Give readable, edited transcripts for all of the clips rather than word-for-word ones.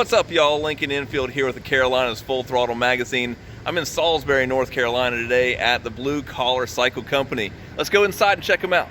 What's up, y'all? Lincoln Infield here with the Carolinas Full Throttle Magazine. I'm in Salisbury, North Carolina today at the Blue Collar Cycle Company. Let's go inside and check them out.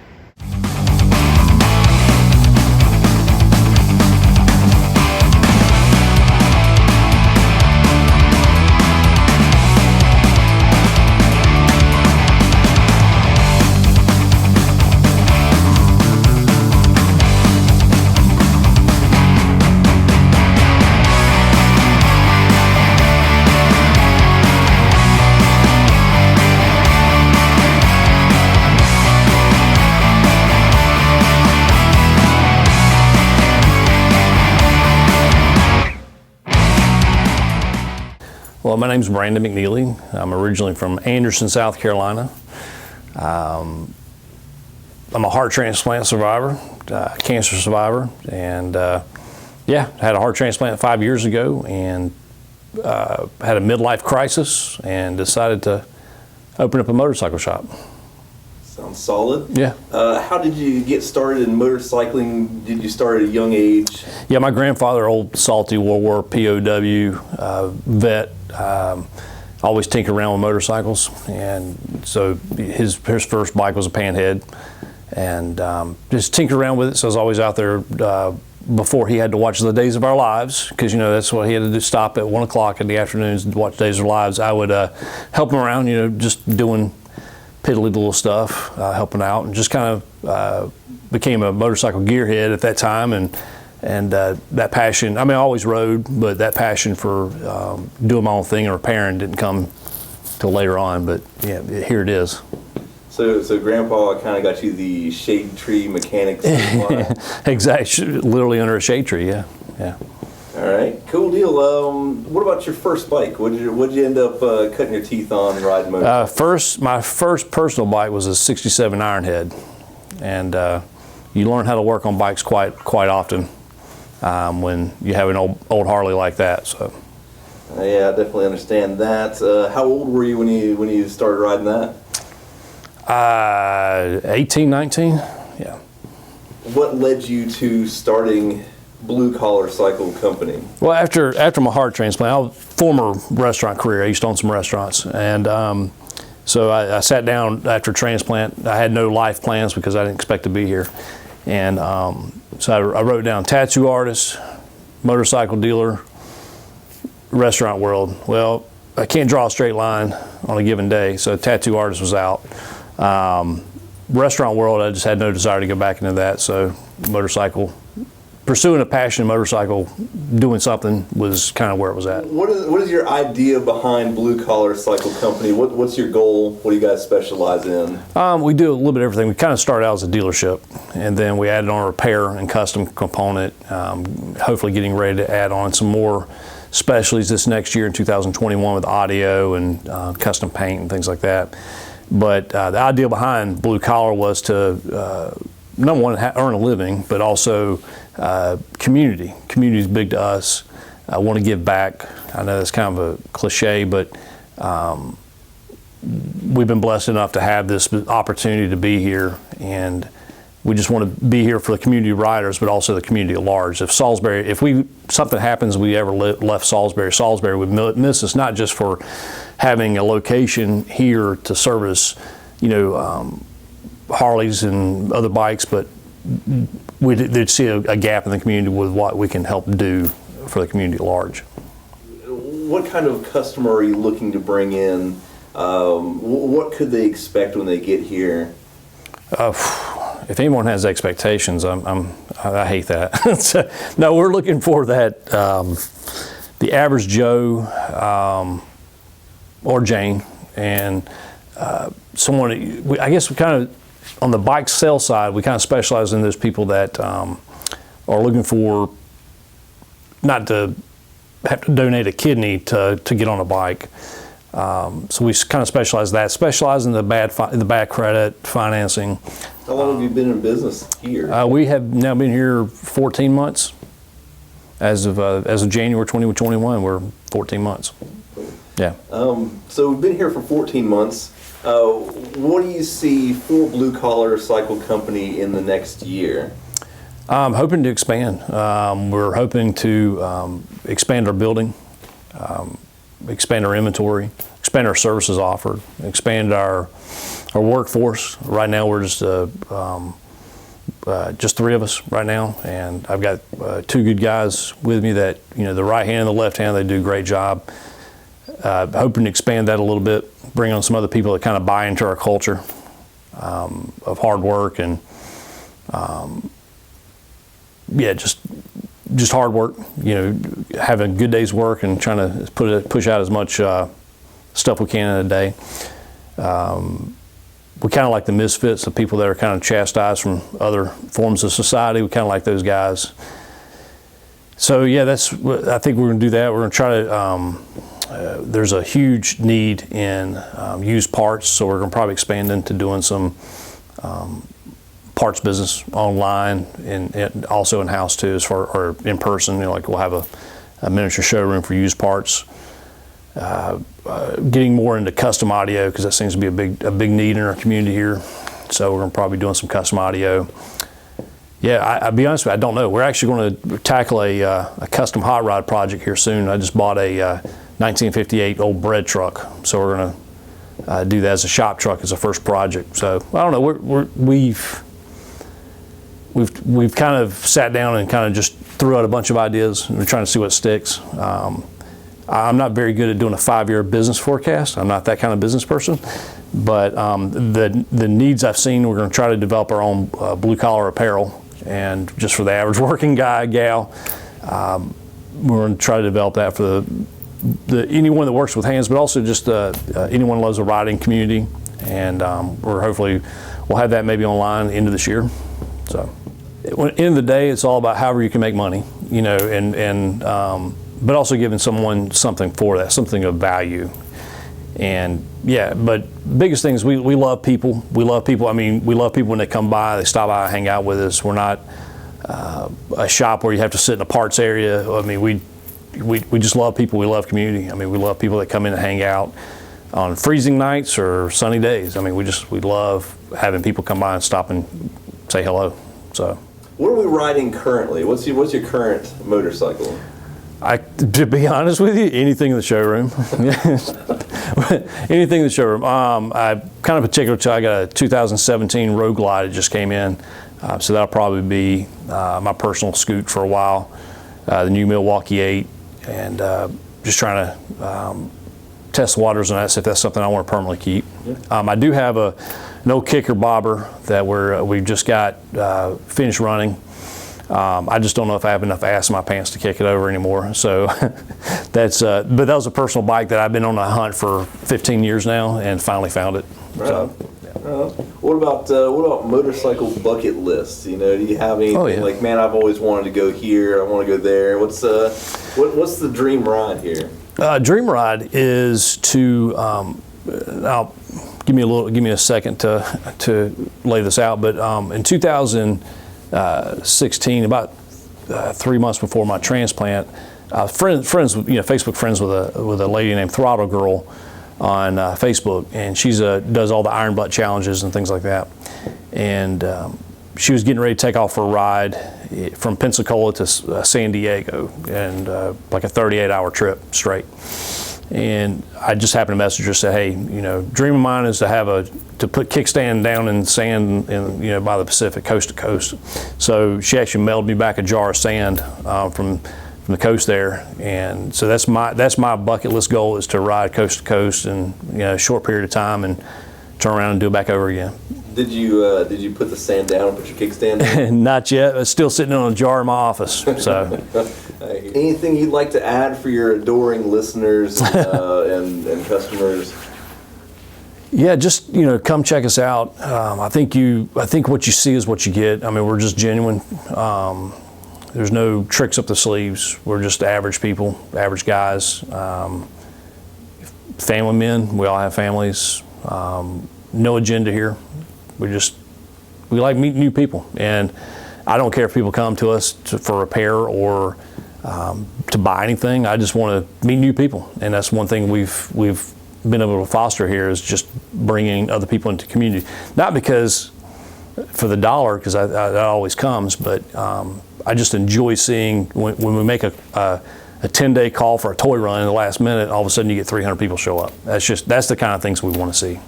Well, my name's Brandon McNeely. I'm originally from Anderson, South Carolina. I'm a heart transplant survivor, cancer survivor, and had a heart transplant 5 years ago and had a midlife crisis and decided to open up a motorcycle shop. Sounds solid. Yeah. How did you get started in motorcycling? Did you start at a young age? Yeah, my grandfather, old salty World War POW vet, always tinkered around with motorcycles, and so his first bike was a Panhead, and just tinkered around with it. So I was always out there before he had to watch The Days of Our Lives, because that's what he had to do, stop at 1 o'clock in the afternoons and watch Days of Our Lives. I would help him around, just doing piddly little stuff, helping out, and just kind of became a motorcycle gearhead at that time, and that passion, I always rode, but that passion for doing my own thing and repairing didn't come till later on, but yeah, here it is. So Grandpa kind of got you the shade tree mechanics. Exactly, literally under a shade tree, yeah. All right, cool deal. What about your first bike? What'd you end up cutting your teeth on riding motorcycles? My first personal bike was a 67 Ironhead, and you learn how to work on bikes quite often when you have an old Harley like that. So. Yeah, I definitely understand that. How old were you when you started riding that? 18, 19, yeah. What led you to starting Blue Collar Cycle Company? Well, after my heart transplant, former restaurant career, I used to own some restaurants, and so I sat down after transplant. I had no life plans because I didn't expect to be here, and so I wrote down tattoo artist, motorcycle dealer, restaurant world. Well, I can't draw a straight line on a given day, so tattoo artist was out. Restaurant world, I just had no desire to go back into that, so motorcycle, pursuing a passion in motorcycle, doing something was kind of where it was at. What is your idea behind Blue Collar Cycle Company? What's your goal? What do you guys specialize in? We do a little bit of everything. We kind of started out as a dealership, and then we added on a repair and custom component, hopefully getting ready to add on some more specialties this next year in 2021 with audio and custom paint and things like that. But the idea behind Blue Collar was to, number one, earn a living, but also community. Community is big to us. I want to give back. I know that's kind of a cliche, but we've been blessed enough to have this opportunity to be here, and we just want to be here for the community riders, but also the community at large. If something happens, we ever left Salisbury would miss us, not just for having a location here to service, Harleys and other bikes, but they'd see a gap in the community with what we can help do for the community at large. What kind of customer are you looking to bring in? What could they expect when they get here? If anyone has expectations, I hate that. So, no, we're looking for that, the average Joe or Jane, and someone, I guess we kind of, on the bike sale side, we kind of specialize in those people that are looking for, not to have to donate a kidney to get on a bike. So we kind of specialize in the bad credit financing. How long have you been in business here? We have now been here 14 months. As of January 2021, we're 14 months. Yeah. So we've been here for 14 months. What do you see for Blue Collar Cycle Company in the next year? Hoping to expand. We're hoping to expand our building, expand our inventory, expand our services offered, expand our workforce. Right now, we're just three of us right now, and I've got two good guys with me that, the right hand and the left hand, they do a great job. Hoping to expand that a little bit, bring on some other people that kind of buy into our culture of hard work and just hard work, having a good day's work and trying to push out as much stuff we can in a day. We kind of like the misfits, the people that are kind of chastised from other forms of society. We kind of like those guys. So yeah, I think we're going to do that. We're going to try to, there's a huge need in used parts, so we're going to probably expand into doing some parts business online and also in-house too, or in person. Like we'll have a miniature showroom for used parts. Getting more into custom audio, because that seems to be a big need in our community here. So we're going to probably be doing some custom audio. Yeah, I'll be honest with you, I don't know. We're actually going to tackle a custom hot rod project here soon. I just bought a 1958 old bread truck, so we're going to do that as a shop truck as a first project. So I don't know. We've kind of sat down and kind of just threw out a bunch of ideas, and we're trying to see what sticks. I'm not very good at doing a 5-year business forecast. I'm not that kind of business person, but the needs I've seen, we're going to try to develop our own blue collar apparel, and just for the average working guy, gal, we're going to try to develop that for anyone that works with hands, but also just anyone who loves the riding community, and we'll have that maybe online into this year. So, at the end of the day, it's all about however you can make money, but also giving someone something for that, something of value. And yeah, but biggest thing is we love people. We love people. I mean, we love people when they come by, they stop by, hang out with us. We're not a shop where you have to sit in a parts area. I mean, we just love people. We love community. I mean, we love people that come in and hang out on freezing nights or sunny days. I mean, we love having people come by and stop and say hello. So, what are we riding currently? What's your current motorcycle? To be honest with you, anything in the showroom. Anything in the showroom. I'm kind of particular to, I got a 2017 Road Glide that just came in. So that'll probably be my personal scoot for a while. The new Milwaukee 8, and just trying to test the waters on that, see if that's something I want to permanently keep. Yeah. I do have an old kicker bobber that we've just got finished running. I just don't know if I have enough ass in my pants to kick it over anymore. So but that was a personal bike that I've been on a hunt for 15 years now, and finally found it. Right. So, yeah. What about motorcycle bucket lists? Do you have anything like, man, I've always wanted to go here, I want to go there? What's the dream ride here? Dream ride is to give me a second to lay this out. But in 2016, about 3 months before my transplant, friends, Facebook friends with a lady named Throttle Girl on Facebook, and she does all the iron butt challenges and things like that. And she was getting ready to take off for a ride from Pensacola to San Diego, and like a 38-hour trip straight. And I just happened to message her, say, hey, dream of mine is to put kickstand down in sand, by the Pacific, coast to coast. So she actually mailed me back a jar of sand from the coast there, and so that's my bucket list goal, is to ride coast to coast in a short period of time and turn around and do it back over again. Did you put the sand down and put your kickstand down? Not yet. It's still sitting in a jar in my office. So, anything you'd like to add for your adoring listeners and customers? Yeah, just come check us out. I think what you see is what you get. I mean, we're just genuine. There's no tricks up the sleeves. We're just average people, average guys, family men. We all have families. No agenda here. We like meeting new people, and I don't care if people come to us for repair or to buy anything. I just want to meet new people, and that's one thing we've been able to foster here, is just bringing other people into the community. Not because for the dollar, because that always comes, but I just enjoy seeing when we make a 10-day call for a toy run in the last minute, all of a sudden you get 300 people show up. That's the kind of things we want to see.